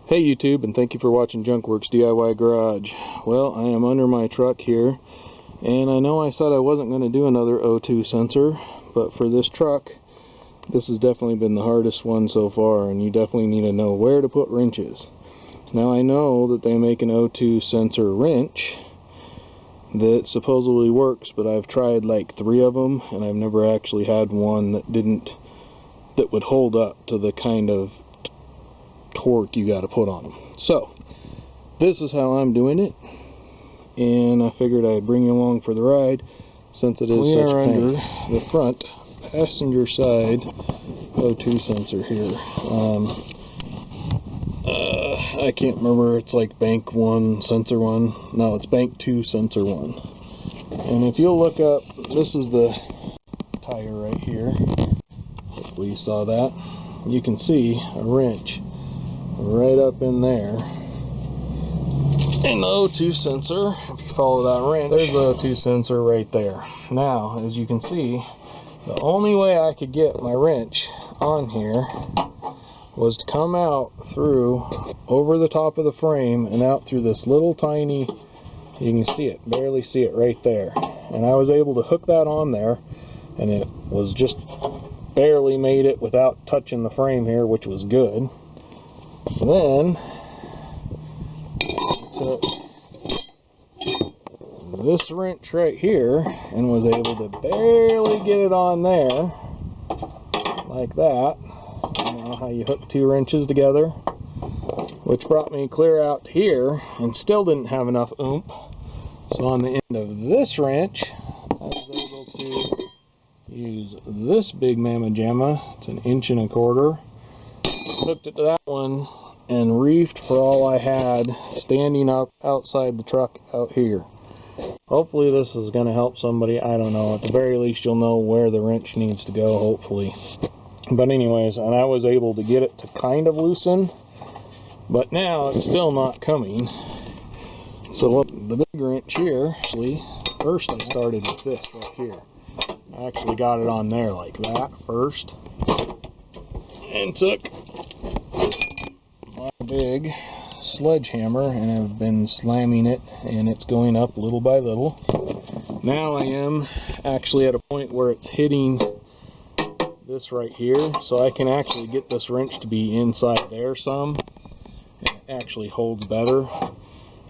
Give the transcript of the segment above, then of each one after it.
Hey YouTube, and thank you for watching Junkworks DIY Garage. Well, I am under my truck here, and I know I said I wasn't going to do another O2 sensor, but for this truck, this has definitely been the hardest one so far, and you definitely need to know where to put wrenches. Now I know that they make an O2 sensor wrench that supposedly works, but I've tried like 3 of them, and I've never actually had one that would hold up to the kind of torque you got to put on them. So this is how I'm doing it, and I figured I'd bring you along for the ride since it is such a pain. The front passenger side O2 sensor here. I can't remember, it's like bank 1 sensor 1. No, it's bank 2 sensor 1. And if you'll look up, this is the tire right here. Hopefully you saw that. You can see a wrench right up in there. And the O2 sensor, if you follow that wrench, there's the O2 sensor right there. Now, as you can see, the only way I could get my wrench on here was to come out through, over the top of the frame and out through this little tiny, you can see it, barely see it right there. And I was able to hook that on there, and it was just barely made it without touching the frame here, which was good. Then took this wrench right here and was able to barely get it on there like that. You know how you hook 2 wrenches together, which brought me clear out here and still didn't have enough oomph. So on the end of this wrench, I was able to use this big mamma jamma. It's 1 1/4 inches. Hooked it to that one and reefed for all I had, standing up outside the truck out here. Hopefully this is going to help somebody. I don't know. At the very least you'll know where the wrench needs to go, hopefully. But anyways, and I was able to get it to kind of loosen, but now it's still not coming. So the big wrench here, actually, first I started with this right here. I actually got it on there like that first, and took my big sledgehammer and have been slamming it, and it's going up little by little. Now I am actually at a point where it's hitting this right here, so I can actually get this wrench to be inside there some, and it actually holds better.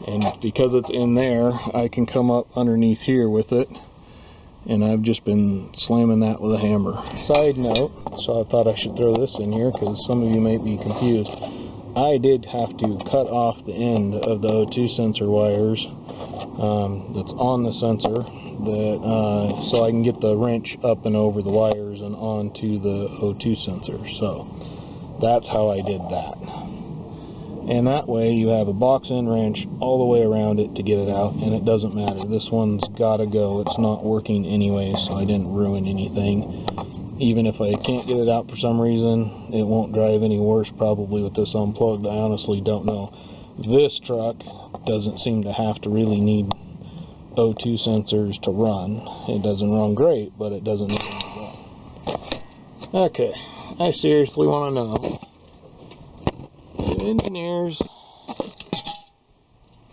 And because it's in there, I can come up underneath here with it, and I've just been slamming that with a hammer. Side note, so I thought I should throw this in here because some of you might be confused. I did have to cut off the end of the O2 sensor wires that's on the sensor, so I can get the wrench up and over the wires and onto the O2 sensor. So that's how I did that. And that way you have a box end wrench all the way around it to get it out, and it doesn't matter. This one's gotta go. It's not working anyway, so I didn't ruin anything. Even if I can't get it out for some reason, it won't drive any worse probably with this unplugged. I honestly don't know. This truck doesn't seem to have to really need O2 sensors to run. It doesn't run great, but it doesn't need to run. Okay, I seriously want to know, do engineers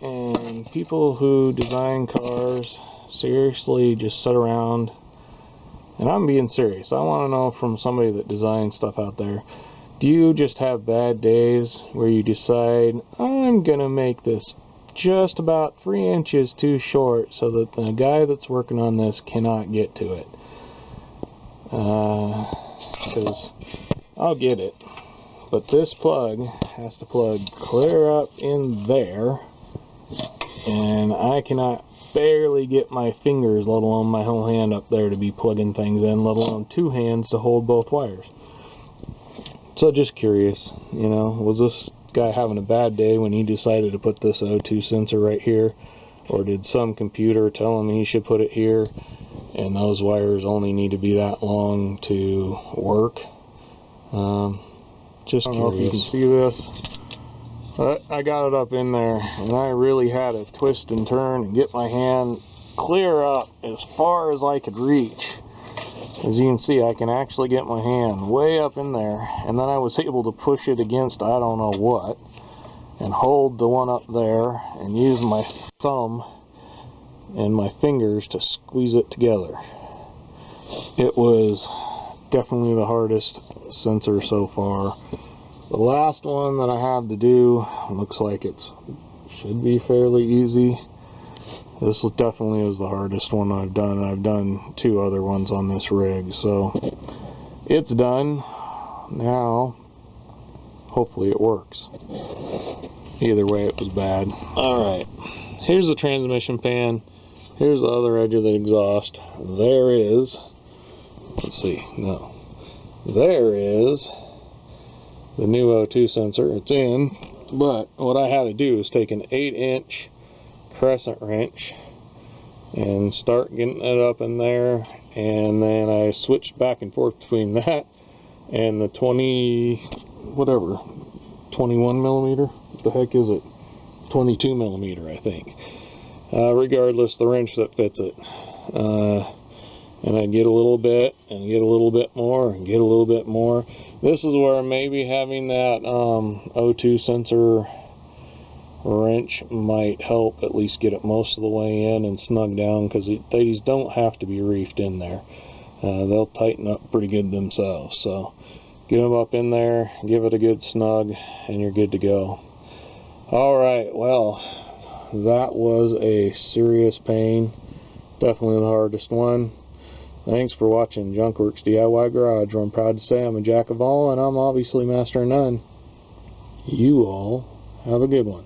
and people who design cars seriously just sit around? And I'm being serious. I want to know from somebody that designs stuff out there, do you just have bad days where you decide, I'm gonna make this just about 3 inches too short so that the guy that's working on this cannot get to it? Because I'll get it, but this plug has to plug clear up in there, and I cannot barely get my fingers, let alone my whole hand up there to be plugging things in, let alone 2 hands to hold both wires. So just curious, you know, was this guy having a bad day when he decided to put this O2 sensor right here, or did some computer tell him he should put it here and those wires only need to be that long to work? Just curious. I don't know if you can see this. I got it up in there, and I really had to twist and turn and get my hand clear up as far as I could reach. As you can see, I can actually get my hand way up in there, and then I was able to push it against I don't know what, and hold the one up there and use my thumb and my fingers to squeeze it together. It was definitely the hardest sensor so far. The last one that I have to do looks like it should be fairly easy. This definitely is the hardest one I've done. I've done 2 other ones on this rig, so it's done. Now, hopefully it works. Either way, it was bad. Alright, here's the transmission pan. Here's the other edge of the exhaust. There is, let's see, no. There is the new O2 sensor. It's in, but what I had to do is take an 8-inch crescent wrench and start getting it up in there, and then I switched back and forth between that and the 21 millimeter. What the heck is it? 22 millimeter, I think. Regardless, the wrench that fits it. And I get a little bit, and get a little bit more, and get a little bit more. This is where maybe having that O2 sensor wrench might help at least get it most of the way in and snug down, because these don't have to be reefed in there. They'll tighten up pretty good themselves. So get them up in there, give it a good snug, and you're good to go. Alright, well, that was a serious pain. Definitely the hardest one. Thanks for watching Junkworks DIY Garage, where I'm proud to say I'm a jack of all and I'm obviously master of none. You all have a good one.